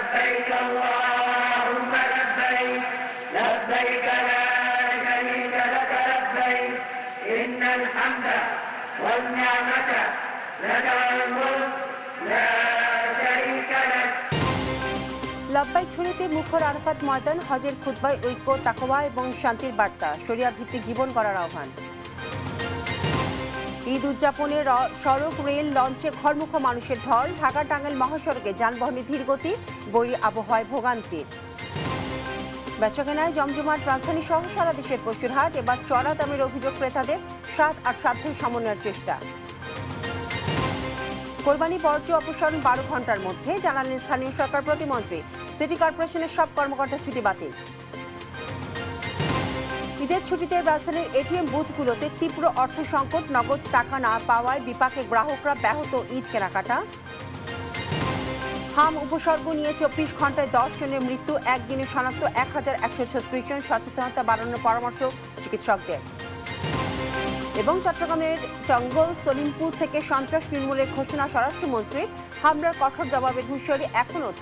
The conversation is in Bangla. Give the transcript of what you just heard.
لبيك اللهم لبيك لبيك لا شريك لك لبيك إن الحمد والنعمة لك والملك لا شريك لك লাব্বাইক ধ্বনিতে মুখর আরাফাত ময়দান, হজের খুতবায় ঐক্য, তাকওয়া এবং শান্তির বার্তা, শরিয়া ভিত্তিক জীবন গড়ার আহ্বান। ঈদ উদযাপনে সড়ক, রেল, লঞ্চে ঘরমুখো মানুষের ঢল। ঢাকা টাঙ্গাইল মহাসড়কে যানবাহনে ধীর গতি, বৈরী আবহাওয়ায় ভোগান্তি। বেচাকেনায় জমজমাট, রাজধানী সহ সারা দেশের পশুর হাট। এবার চড়া দামের অভিযোগ ক্রেতাদের, স্বাদ আর সাধ্যের সমন্বয়ের চেষ্টা। কোরবানি বর্জ্য অপসারণ 12 ঘন্টার মধ্যে, জানালেন স্থানীয় সরকার প্রতিমন্ত্রী। সিটি কর্পোরেশনের সব কর্মকর্তার ছুটি বাতিল। ঈদের ছুটিতে রাজধানীর এটিএম বুথগুলোতে তীব্র অর্থ সংকট, নগদ টাকা না পাওয়ায় বিপাকে গ্রাহকরা, ব্যাহত ঈদ কেনাকাটা। হাম উপসর্গ নিয়ে 24 ঘন্টায় 10 জনের মৃত্যু, একদিনে শনাক্ত 1136 জন, সচেতনতা বাড়ানোর পরামর্শ চিকিৎসকদের। এবং চট্টগ্রামের জঙ্গল সলিমপুর থেকে সন্ত্রাস নির্মূলের ঘোষণা স্বরাষ্ট্রমন্ত্রীর, হামলার কঠোর জবাবের হুঁশিয়ারি এখনও